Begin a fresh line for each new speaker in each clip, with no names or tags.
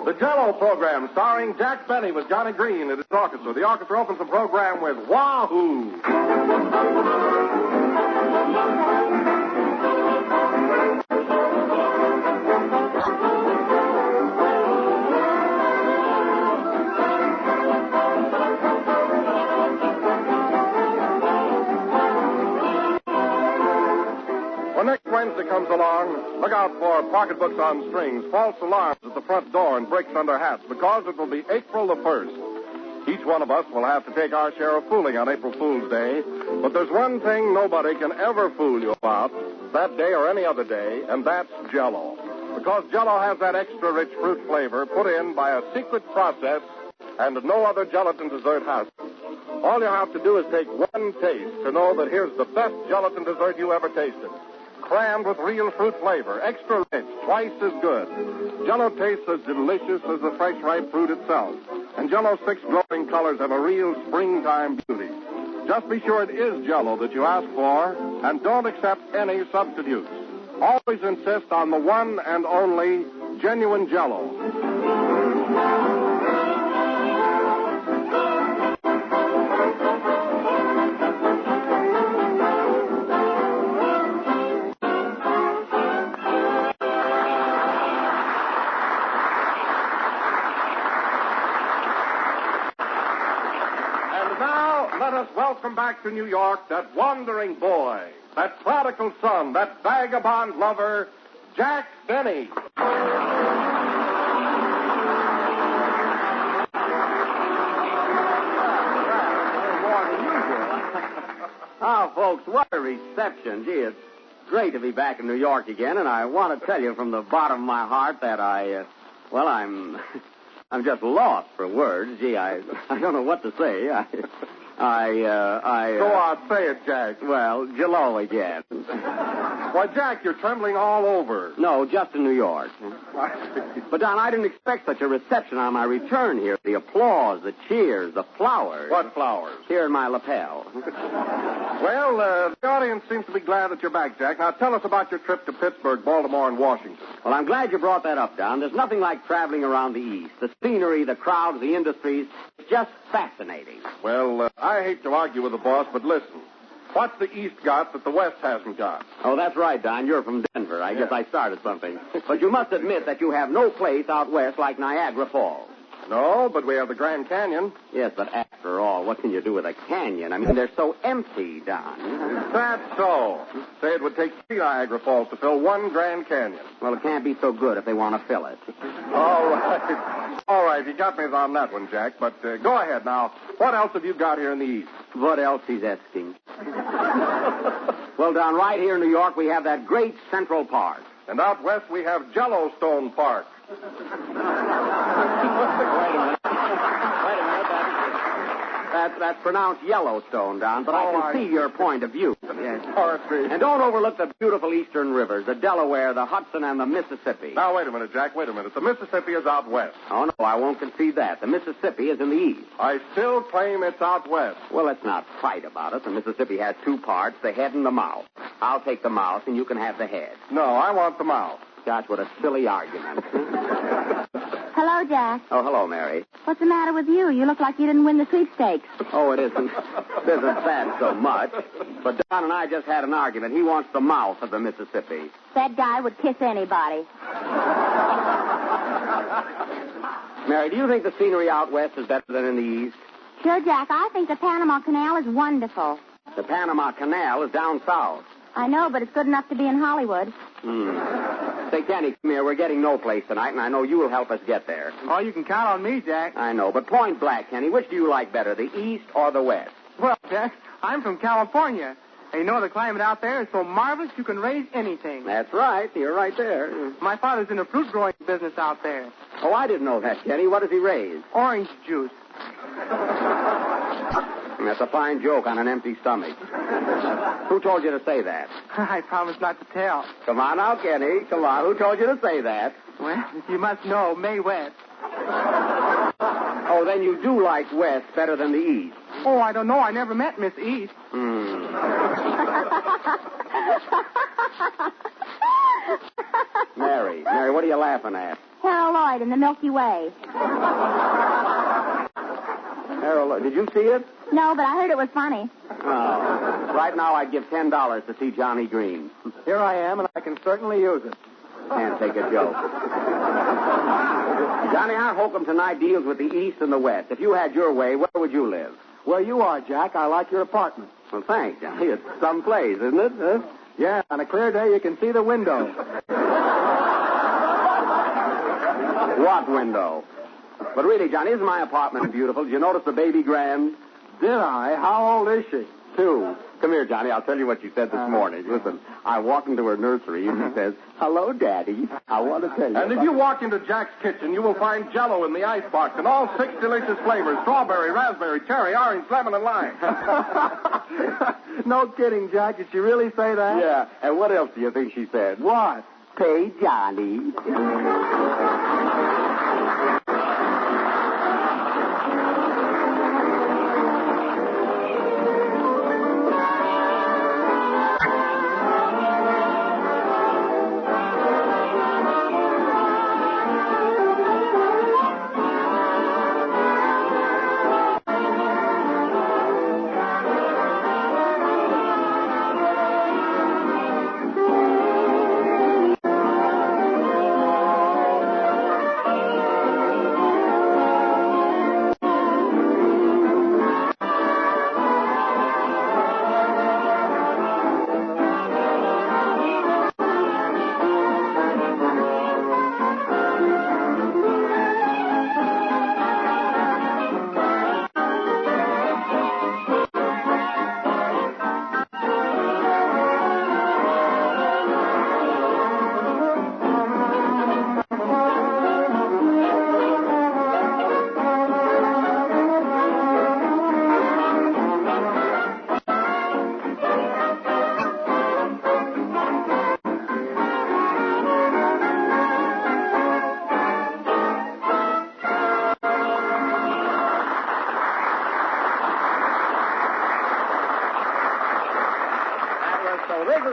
The Jello program, starring Jack Benny with Johnny Green and his orchestra. The orchestra opens the program with Wahoo! When next Wednesday comes along, look out for pocketbooks on strings, false alarms at the front door, and breaks under hats, because it will be April the 1st. Each one of us will have to take our share of fooling on April Fool's Day, but there's one thing nobody can ever fool you about that day or any other day, and that's Jell-O. Because Jell-O has that extra rich fruit flavor put in by a secret process and no other gelatin dessert has. All you have to do is take one taste to know that here's the best gelatin dessert you ever tasted. Crammed with real fruit flavor, extra rich, twice as good. Jell-O tastes as delicious as the fresh, ripe fruit itself. And Jell-O's 6 glowing colors have a real springtime beauty. Just be sure it is Jell-O that you ask for, and don't accept any substitutes. Always insist on the one and only genuine Jell-O. Let us welcome back to New York that wandering boy, that prodigal son, that vagabond lover, Jack Benny.
Oh, folks, what a reception. Gee, it's great to be back in New York again, and I want to tell you from the bottom of my heart that I'm just lost for words. Gee, I don't know what to say.
Go on, say it, Jack.
Well, Jell-O again.
Why, Jack, you're trembling all over.
No, just in New York. But, Don, I didn't expect such a reception on my return here. The applause, the cheers, the flowers.
What flowers?
Here in my lapel.
Well, the audience seems to be glad that you're back, Jack. Now, tell us about your trip to Pittsburgh, Baltimore, and Washington.
Well, I'm glad you brought that up, Don. There's nothing like traveling around the East. The scenery, the crowds, the industries, it's just fascinating.
Well, I hate to argue with the boss, but listen. What's the East got that the West hasn't got?
Oh, that's right, Don. You're from Denver. I guess I started something. But you must admit that you have no place out west like Niagara Falls.
No, but we have the Grand Canyon.
Yes, but after all, what can you do with a canyon? I mean, they're so empty, Don.
That's so. Say it would take 3 Niagara Falls to fill 1 Grand Canyon.
Well, it can't be so good if they want to fill it.
All right. All right, you got me on that one, Jack. But go ahead now. What else have you got here in the East?
What else he's asking? Well, Don, right here in New York, we have that great Central Park.
And out west, we have Yellowstone Park.
Wait a minute. That's pronounced Yellowstone, Don, but I can see your point of view. Yes. And don't overlook the beautiful eastern rivers, the Delaware, the Hudson, and the Mississippi.
Now, wait a minute, Jack, wait a minute. The Mississippi is out west.
Oh, no, I won't concede that. The Mississippi is in the east.
I still claim it's out west.
Well, let's not fight about it. The Mississippi has 2 parts, the head and the mouth. I'll take the mouth, and you can have the head.
No, I want the mouth.
Gosh, what a silly argument.
Hello, Jack.
Oh, hello, Mary.
What's the matter with you? You look like you didn't win the sweepstakes.
Oh, it isn't that so much. But Don and I just had an argument. He wants the mouth of the Mississippi.
That guy would kiss anybody.
Mary, do you think the scenery out west is better than in the east?
Sure, Jack. I think the Panama Canal is wonderful.
The Panama Canal is down south.
I know, but it's good enough to be in Hollywood.
Say, Kenny, come here. We're getting no place tonight, and I know you will help us get there.
Oh, you can count on me, Jack.
I know, but point blank, Kenny, which do you like better, the east or the west?
Well, Jack, I'm from California. And you know the climate out there is so marvelous you can raise anything.
That's right. You're right there.
My father's in the fruit growing business out there.
Oh, I didn't know that, Kenny. What does he raise?
Orange juice.
That's a fine joke on an empty stomach. Who told you to say that?
I promise not to tell.
Come on now, Kenny. Come on. Who told you to say that?
Well, you must know Mae West.
Oh, then you do like West better than the East.
Oh, I don't know. I never met Miss East.
are you laughing at?
Harold Lloyd in the Milky Way.
Harold, did you see it?
No, but I heard it was funny.
Oh. Right now I'd give $10 to see Johnny Green.
Here I am, and I can certainly use it.
Can't take a joke. Johnny, our hokum tonight deals with the East and the West. If you had your way, where would you live?
Where you are, Jack. I like your apartment.
Well, thanks, Johnny. It's someplace, isn't it? Huh?
Yeah, on a clear day, you can see the window.
What window? But really, Johnny, isn't my apartment beautiful? Did you notice the baby grand?
Did I? How old is she?
2. Come here, Johnny. I'll tell you what she said this morning. Listen, I walked into her nursery, and she says, "Hello, Daddy. I want to tell you."
And if you walk into Jack's kitchen, you will find Jell-O in the icebox and all 6 delicious flavors: strawberry, raspberry, cherry, orange, lemon, and lime.
No kidding, Jack. Did she really say that?
Yeah. And what else do you think she said?
What?
Pay Johnny.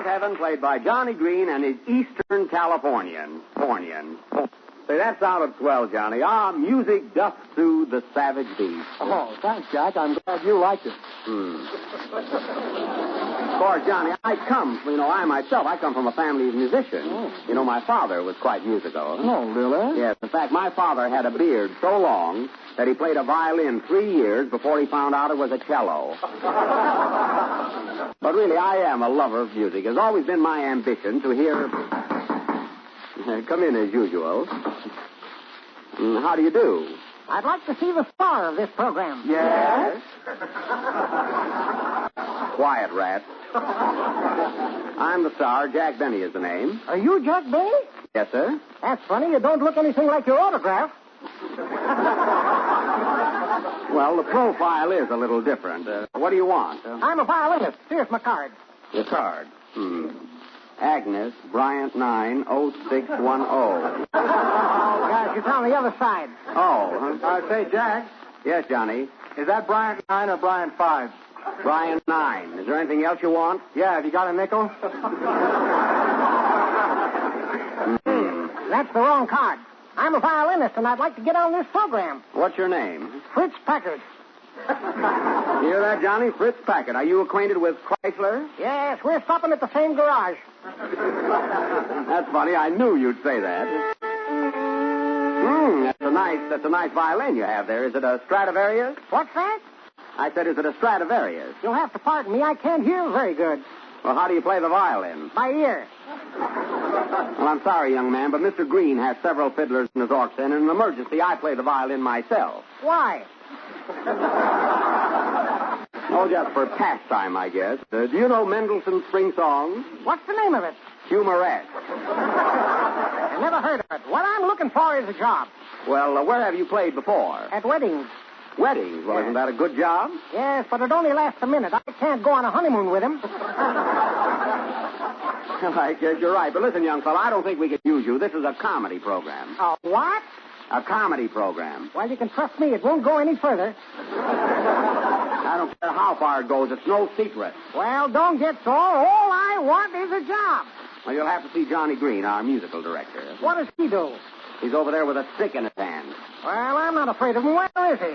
Heaven, played by Johnny Green and his Eastern Californian. Say, that sounded swell, Johnny. Ah, music doth soothe the savage beast.
Oh, thanks, Jack. I'm glad you liked it.
Of course, Johnny, I come from a family of musicians.
Oh.
You know, my father was quite musical.
Oh, really?
Yes, in fact, my father had a beard so long that he played a violin 3 years before he found out it was a cello. But really, I am a lover of music. It's always been my ambition to hear... Come in as usual. How do you do?
I'd like to see the star of this program.
Yes? Quiet, rat. I'm the star. Jack Benny is the name.
Are you Jack Benny?
Yes, sir.
That's funny. You don't look anything like your autograph.
Well, the profile is a little different. What do you want?
I'm a violinist. Here's my card.
Your card. Agnes, Bryant 90610.
Oh, gosh, it's on the other side.
Oh.
Say, Jack.
Yes, Johnny.
Is that Bryant 9 or Bryant 5?
Bryant 9. Is there anything else you want?
Yeah, have you got a nickel?
That's the wrong card. I'm a violinist, and I'd like to get on this program.
What's your name?
Fritz Packard.
You hear that, Johnny? Fritz Packard. Are you acquainted with Chrysler?
Yes, we're stopping at the same garage.
That's funny. I knew you'd say that. That's a nice violin you have there. Is it a Stradivarius?
What's that?
I said, is it a Stradivarius?
You'll have to pardon me. I can't hear very good.
Well, how do you play the violin?
By ear.
Well, I'm sorry, young man, but Mr. Green has several fiddlers in his orchestra, and in an emergency, I play the violin myself.
Why?
Oh, just for pastime, I guess. Do you know Mendelssohn's Spring Song?
What's the name of it?
Humorette.
I never heard of it. What I'm looking for is a job.
Well, where have you played before?
At weddings.
Weddings? Well, Isn't that a good job?
Yes, but it only lasts a minute. I can't go on a honeymoon with him.
I guess you're right. But listen, young fella, I don't think we could use you. This is a comedy program.
A what?
A comedy program.
Well, you can trust me. It won't go any further.
I don't care how far it goes. It's no secret.
Well, don't get sore. All I want is a job.
Well, you'll have to see Johnny Green, our musical director.
What does he do?
He's over there with a stick in his hand.
Well, I'm not afraid of him. Where is he?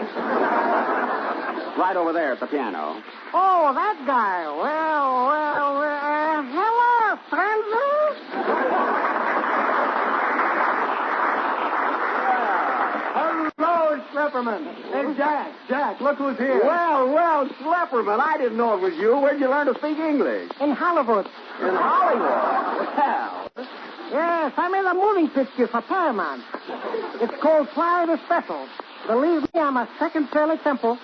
Right over there at the piano.
Oh, that guy. Hello, friends.
Hello, Schlepperman. Hey, Jack, look who's here.
Well, Schlepperman, I didn't know it was you. Where'd you learn to speak English?
In Hollywood.
In Hollywood? Well.
Yes, I made a moving picture for Paramount. It's called Florida Special. Believe me, I'm a second Shirley Temple.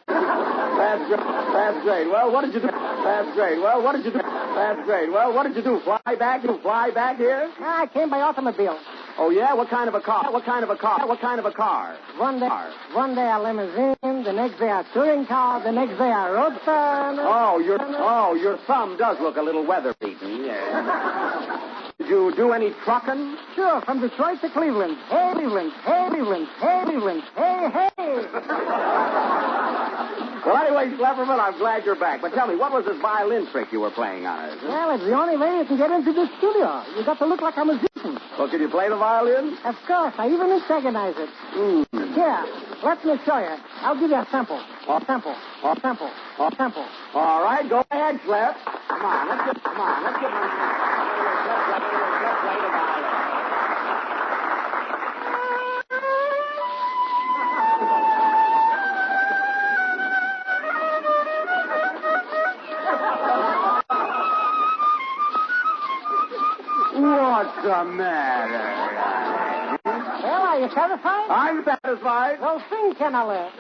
That's great. Well, what did you do? That's great. Well, what did you do? That's great. Well, what did you do? Fly back here?
I came by automobile.
Oh, yeah? What kind of a car? What kind of a car?
One day a limousine, the next day a touring car, the next day a roadster.
Your thumb does look a little weather-beaten, yeah. Did you do any trucking?
Sure, from Detroit to Cleveland. Hey, Cleveland. Hey, Cleveland. Hey, Cleveland. Hey.
Well, anyway, Schlepperman, I'm glad you're back. But tell me, what was this violin trick you were playing on us?
Well, it's the only way you can get into the studio. You got to look like a musician.
Well, can you play the violin?
Of course. I even antagonize it. Here, let me show you. I'll give you a sample. Sample.
All right, go ahead, Schlep. Come on, let's get let's play the violin. What's the matter?
Well, are you satisfied?
I'm satisfied.
Well, sing, Cinderella.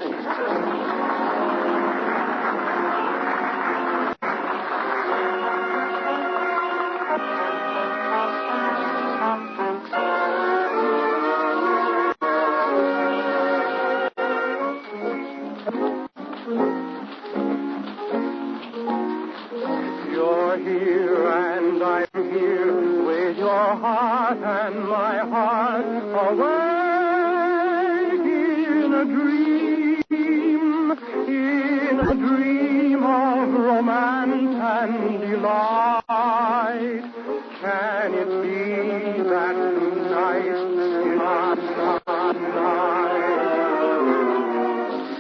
You're here and I'm here with your heart and my heart awake in a dream of romance and delight. Can it be that tonight is our night?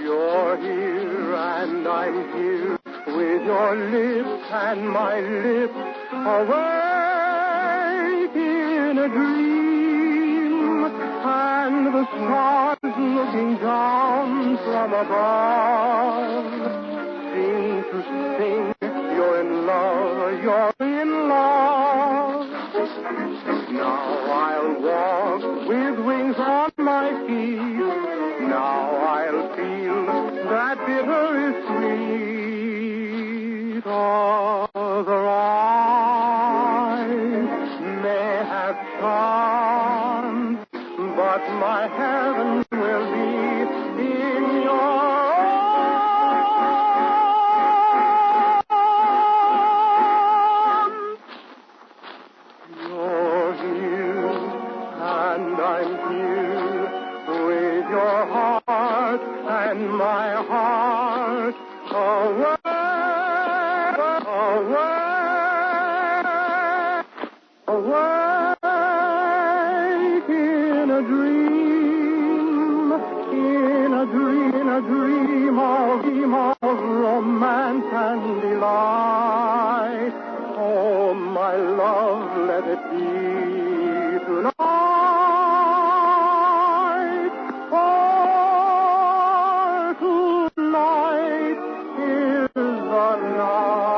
You're here and I'm here with your lips and my lips awake in a dream, and the stars looking down from above seem to sing, you're in love, you're in love. Now I'll walk with wings on my feet, now I'll feel that bitter is sweet. Other eyes may have charms, but my heaven will be in your arms. You're here, and I'm here with your heart and my heart away. Awake in a dream of romance and delight. Oh, my love, let it be tonight. For tonight is the night.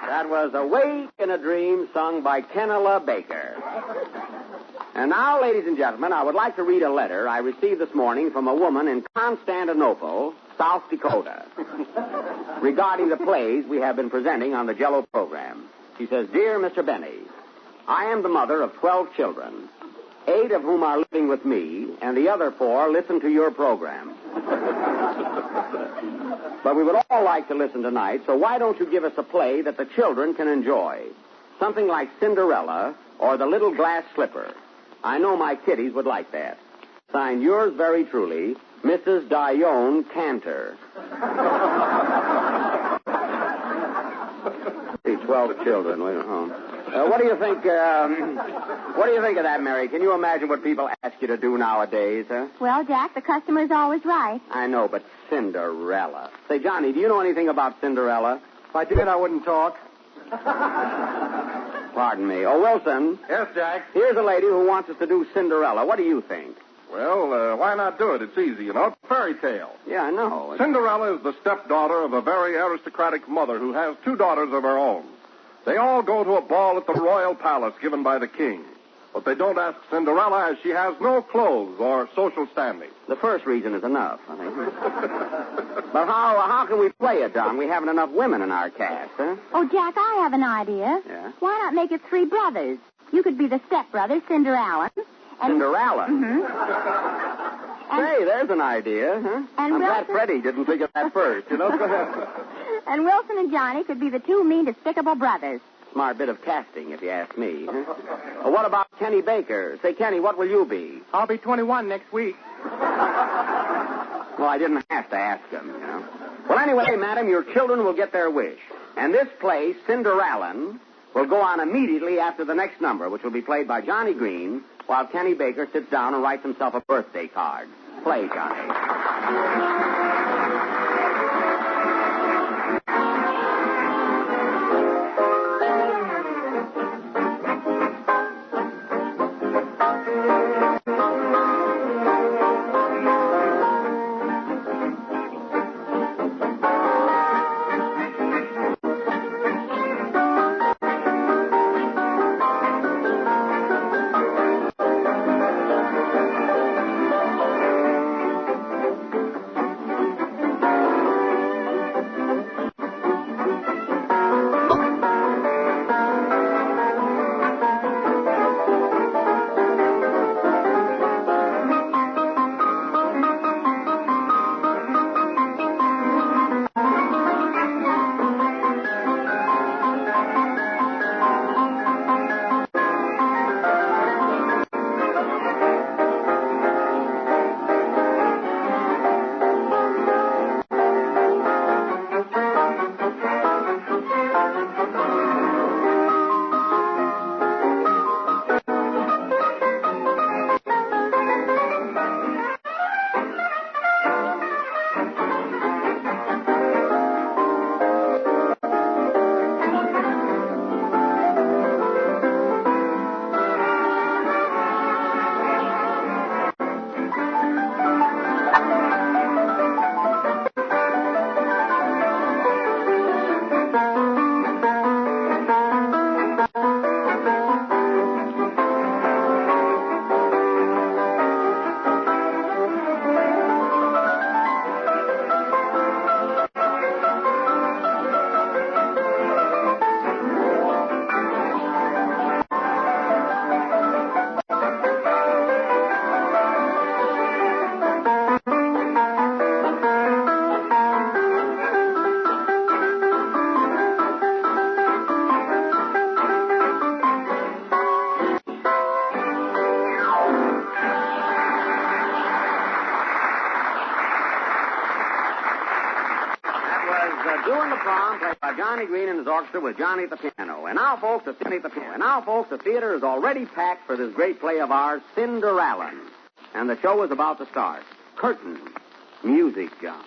That was Awake in a Dream, sung by Kenela Baker. And now, ladies and gentlemen, I would like to read a letter I received this morning from a woman in Constantinople, South Dakota, regarding the plays we have been presenting on the Jello program. She says, Dear Mr. Benny, I am the mother of 12 children, 8 of whom are living with me, and the other 4 listen to your program. But we would all like to listen tonight, so why don't you give us a play that the children can enjoy? Something like Cinderella or The Little Glass Slipper. I know my kiddies would like that. Signed, yours very truly, Mrs. Dione Cantor. 12 children. What do you think? What do you think of that, Mary? Can you imagine what people ask you to do nowadays, huh?
Well, Jack, the customer's always right.
I know, but Cinderella. Say, Johnny, do you know anything about Cinderella?
If I did, I wouldn't talk.
Pardon me. Oh, Wilson.
Yes, Jack?
Here's a lady who wants us to do Cinderella. What do you think?
Well, why not do it? It's easy, you know. It's a fairy tale.
Yeah, I know.
Cinderella is the stepdaughter of a very aristocratic mother who has 2 daughters of her own. They all go to a ball at the royal palace given by the king. But they don't ask Cinderella as she has no clothes or social standing.
The first reason is enough, I think. But how can we play it, Don? We haven't enough women in our cast, huh?
Oh, Jack, I have an idea.
Yeah?
Why not make it 3 brothers? You could be the stepbrother, Cinderallen.
Cinderella?
Mm-hmm.
Hey, there's an idea, huh?
And
I'm glad
Wilson...
Freddie didn't think of that first, you know?
And Wilson and Johnny could be the 2 mean, despicable brothers.
Smart bit of casting, if you ask me. Huh? What about Kenny Baker? Say, Kenny, what will you be?
I'll be 21 next week.
Well, I didn't have to ask him, you know. Well, anyway, madam, your children will get their wish. And this play, Cinderallen, will go on immediately after the next number, which will be played by Johnny Green, while Kenny Baker sits down and writes himself a birthday card. Play, Johnny. Doing the Prom, played by Johnny Green and his orchestra with Johnny at the piano. And now, folks, the theater is already packed for this great play of ours, Cinderallen. And the show is about to start. Curtain. Music, John.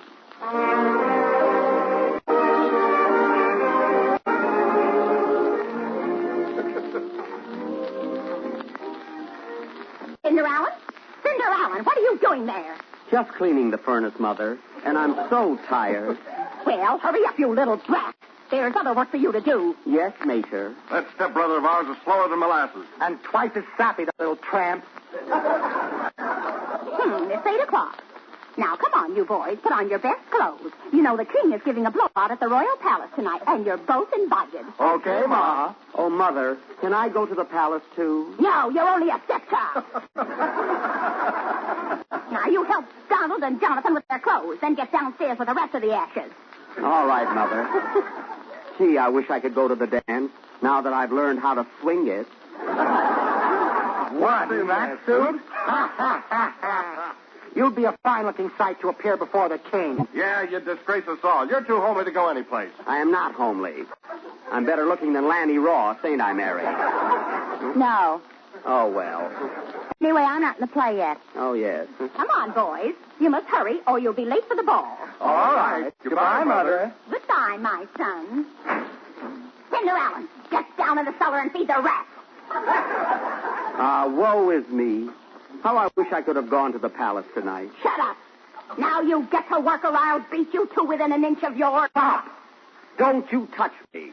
Cinderallen? Cinderallen, what are you doing there?
Just cleaning the furnace, Mother. And I'm so tired.
Well, hurry up, you little brat. There's other work for you to do.
Yes, Mater.
That stepbrother of ours is slower than molasses.
And twice as sappy, the little tramp.
It's 8 o'clock. Now, come on, you boys. Put on your best clothes. You know the king is giving a blowout at the Royal Palace tonight, and you're both invited.
Okay, Ma.
Oh, Mother, can I go to the palace, too?
No, you're only a stepchild. Now, you help Donald and Jonathan with their clothes, then get downstairs with the rest of the ashes.
All right, Mother. Gee, I wish I could go to the dance now that I've learned how to swing it.
What, in that suit? You'd be a fine-looking sight to appear before the king.
Yeah, you'd disgrace us all. You're too homely to go anyplace.
I am not homely. I'm better looking than Lanny Ross, ain't I, Mary?
No.
Oh, well.
Anyway, I'm not in the play yet.
Oh, yes.
Come on, boys. You must hurry, or you'll be late for the ball.
All right. Goodbye, Mother.
Goodbye, my son. Cinderallen, get down in the cellar and feed the rats.
Woe is me. How I wish I could have gone to the palace tonight.
Shut up. Now you get to work or I'll beat you to within an inch of your...
Stop! Don't you touch me.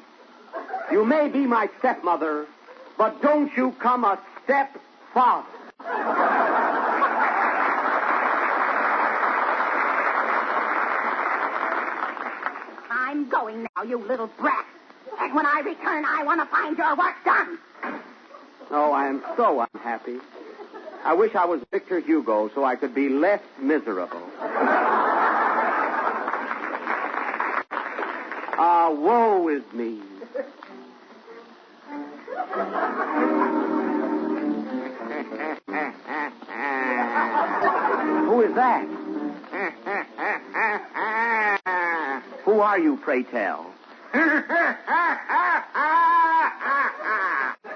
You may be my stepmother, but don't you come a step farther.
I'm going now, you little brat. And when I return, I want to find your work done.
Oh, I am so unhappy. I wish I was Victor Hugo so I could be less miserable. Woe is me. Who is that? Who are you, pray tell?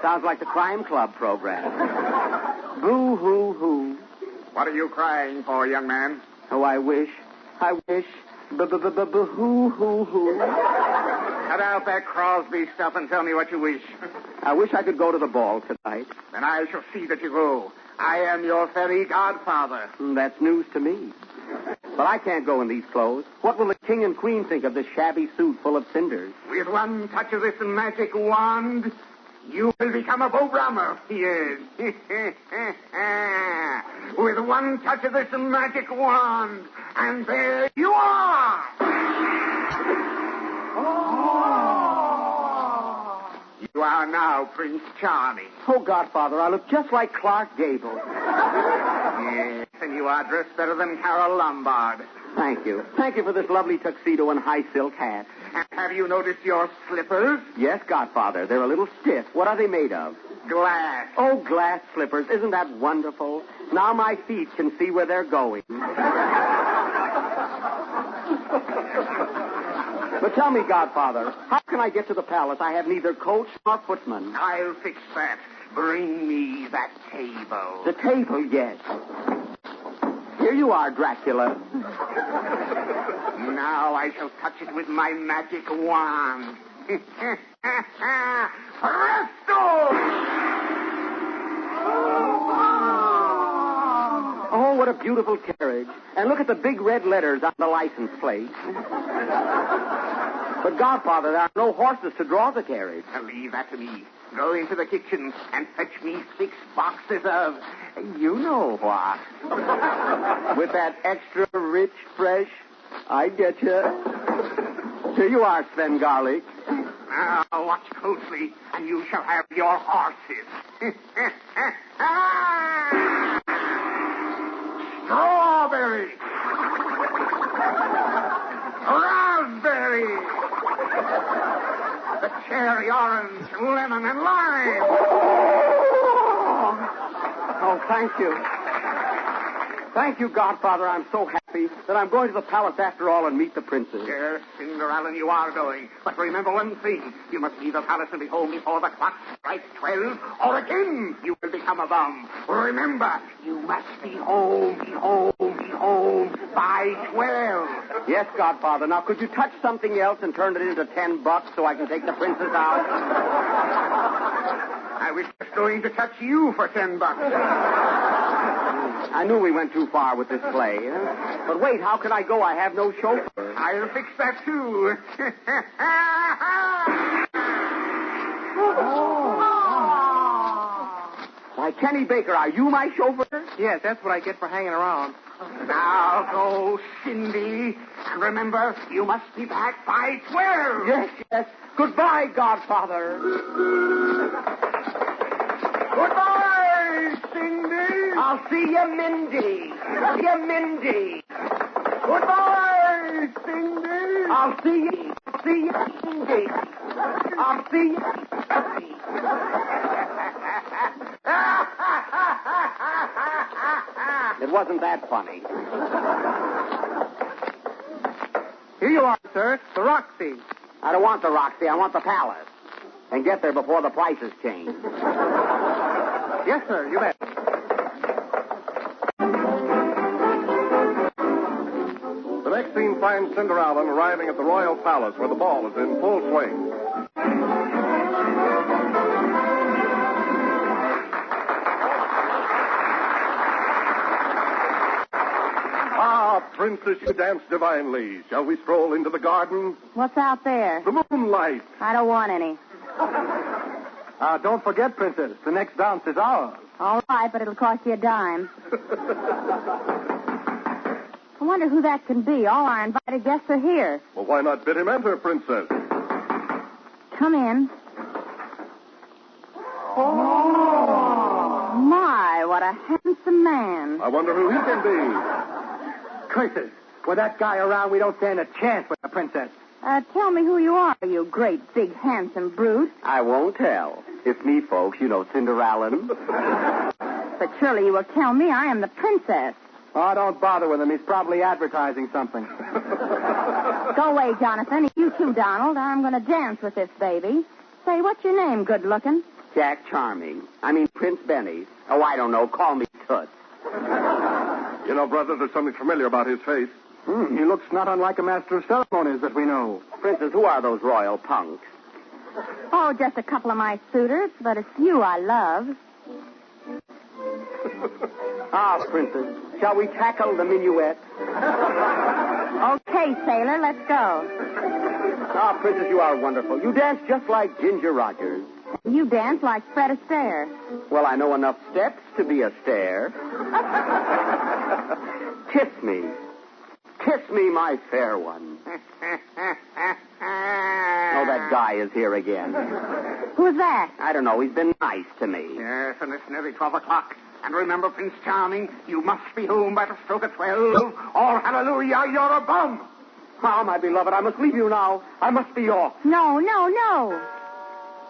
Sounds like the Crime Club program. Boo-hoo-hoo.
What are you crying for, young man?
Oh, I wish. Boo-hoo-hoo.
Cut out that Crosby stuff and tell me what you wish.
I wish I could go to the ball tonight.
Then I shall see that you go. I am your fairy godfather.
That's news to me. But I can't go in these clothes. What will the king and queen think of this shabby suit full of cinders?
With one touch of this magic wand, you will become a Beau Brahma. Yes. With one touch of this magic wand, and there you are. You are now Prince Charming.
Oh, Godfather, I look just like Clark Gable.
Yes, and you are dressed better than Carol Lombard.
Thank you. Thank you for this lovely tuxedo and high silk hat.
And have you noticed your slippers?
Yes, Godfather, they're a little stiff. What are they made of?
Glass.
Oh, glass slippers. Isn't that wonderful? Now my feet can see where they're going. But tell me, Godfather, how can I get to the palace? I have neither coach nor footman.
I'll fix that. Bring me that table.
The table, yes. Here you are, Dracula.
Now I shall touch it with my magic wand. Presto!
Oh, what a beautiful carriage. And look at the big red letters on the license plate. But, Godfather, there are no horses to draw the carriage.
Now leave that to me. Go into the kitchen and fetch me 6 boxes of you know what.
With that extra rich, fresh, I get you. Here you are, Sven Garlic.
Now watch closely, and you shall have your horses. Strawberry. Raspberry. The cherry, orange, lemon, and lime.
Oh, thank you. Thank you, Godfather. I'm so happy that I'm going to the palace after all and meet the princess.
Yes, Cinderallen, you are going. But remember one thing. You must leave the palace and be home before the clock strikes 12, or again you will become a bum. Remember, you must be home by 12.
Yes, Godfather. Now, could you touch something else and turn it into $10 so I can take the princess out?
I was just going to touch you for $10.
I knew we went too far with this play. But wait, how can I go? I have no chauffeur.
I'll fix that, too.
Why, Kenny Baker, are you my chauffeur?
Yes, that's what I get for hanging around.
Now go, Cindy. And remember, you must be back by 12.
Yes. Goodbye, Godfather.
Goodbye, Cindy.
I'll see you, Mindy. See you, Mindy. Goodbye, Cindy. I'll see you. See you, Mindy. I'll see you. It wasn't that funny.
Here you are, sir. The Roxy.
I don't want the Roxy. I want the Palace. And get there before the prices change.
Yes, sir. You bet.
The next scene finds Cinderallen arriving at the Royal Palace where the ball is in full swing. Ah, Princess, you dance divinely. Shall we stroll into the garden?
What's out there?
The moonlight.
I don't want any.
Don't forget, Princess, the next dance is ours.
All right, but it'll cost you a dime. I wonder who that can be. All our invited guests are here.
Well, why not bid him enter, Princess?
Come in. Oh, my, what a handsome man.
I wonder who he can be.
Curses. With that guy around, we don't stand a chance with the princess.
Tell me who you are, you great, big, handsome brute.
I won't tell. It's me, folks. You know, Cinderallen.
But surely you will tell me I am the princess.
Oh, don't bother with him. He's probably advertising something.
Go away, Jonathan. You too, Donald. I'm going to dance with this baby. Say, what's your name, good looking?
Jack Charming. I mean, Prince Benny. Oh, I don't know. Call me Toots.
You know, brother, there's something familiar about his face.
He looks not unlike a master of ceremonies that we know.
Princess, who are those royal punks?
Oh, just a couple of my suitors, but it's you I love.
Ah, Princess, shall we tackle the minuet?
Okay, sailor, let's go.
Ah, Princess, you are wonderful. You dance just like Ginger Rogers.
You dance like Fred Astaire.
Well, I know enough steps to be a stare. Kiss me. Kiss me, my fair one. Oh, that guy is here again.
Who's that?
I don't know. He's been nice to me.
Yes, and it's nearly 12 o'clock. And remember, Prince Charming, you must be home by the stroke of 12, or hallelujah, you're a bum.
Ah, my beloved, I must leave you now. I must be off.
No.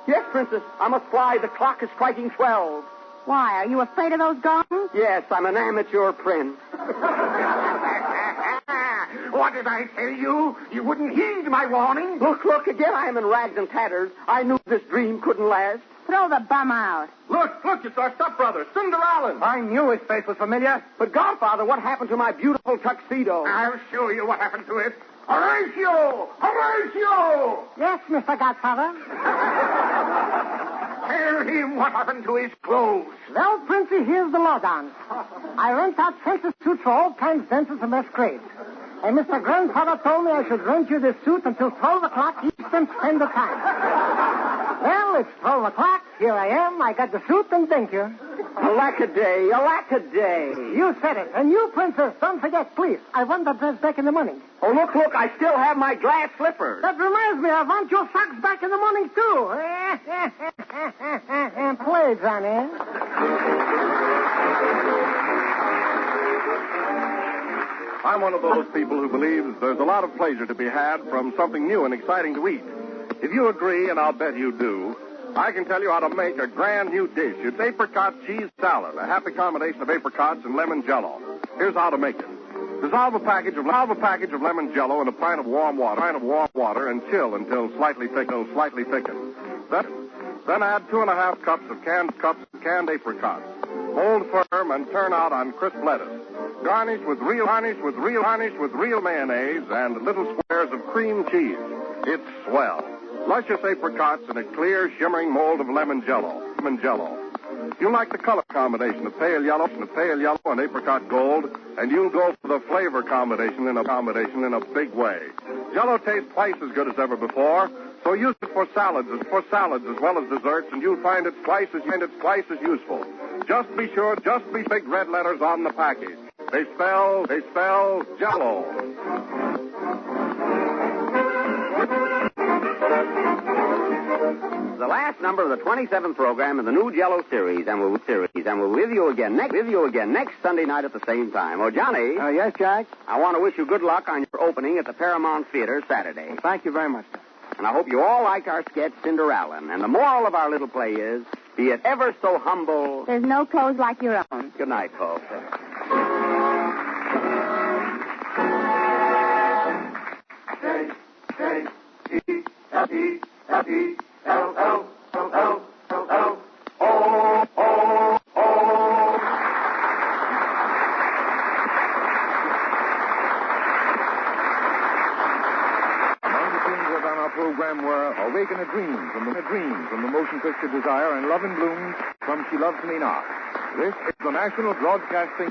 Yes, Princess, I must fly. The clock is striking 12.
Why, are you afraid of those gardens?
Yes, I'm an amateur prince.
What did I tell you? You wouldn't heed my warning.
Look, again I am in rags and tatters. I knew this dream couldn't last.
Throw the bum out.
Look, it's our stepbrother, Cinderallen.
I knew his face was familiar.
But, Godfather, what happened to my beautiful tuxedo?
I'll show you what happened to it. Horatio! Horatio!
Yes, Mr. Godfather.
Tell him what happened to his clothes.
Well, Princey, here's the lowdown. I rent out princess suits for all kinds of dances and masquerades. And Mr. Grandfather told me I should rent you this suit until 12 o'clock Eastern Standard Time. Well, it's 12 o'clock. Here I am. I got the suit, and thank you.
Alackaday.
You said it. And you, Princess, don't forget, please. I want that dress back in the morning.
Oh, look, I still have my glass slippers.
That reminds me, I want your socks back in the morning, too. Play, Johnny.
I'm one of those people who believes there's a lot of pleasure to be had from something new and exciting to eat. If you agree, and I'll bet you do, I can tell you how to make a grand new dish. It's apricot cheese salad, a happy combination of apricots and lemon jello. Here's how to make it. Dissolve a package of lemon jello in a pint of warm water and chill until slightly thickened. Then add 2.5 cups of canned apricots. Mold firm and turn out on crisp lettuce. Garnish with real mayonnaise and little squares of cream cheese. It's swell. Luscious apricots in a clear, shimmering mold of lemon jello. You'll like the color combination of pale yellow and apricot gold, and you'll go for the flavor combination in a big way. Jello tastes twice as good as ever before, so use it for salads as well as desserts, and you'll find it's twice as useful. Just be big red letters on the package. They spell Jello.
The last last number of the 27th program in the new Jello series, and we're with you again next Sunday night at the same time. Oh, Johnny.
Yes, Jack?
I want to wish you good luck on your opening at the Paramount Theater Saturday.
Well, thank you very much.
And I hope you all liked our sketch, Cinderallen. And the moral of our little play is, be it ever so humble.
There's no clothes like your own.
Good night, folks.
Program were Awaken a Dream from the motion picture Desire and Love in Bloom from She Loves Me Not. This is the National Broadcasting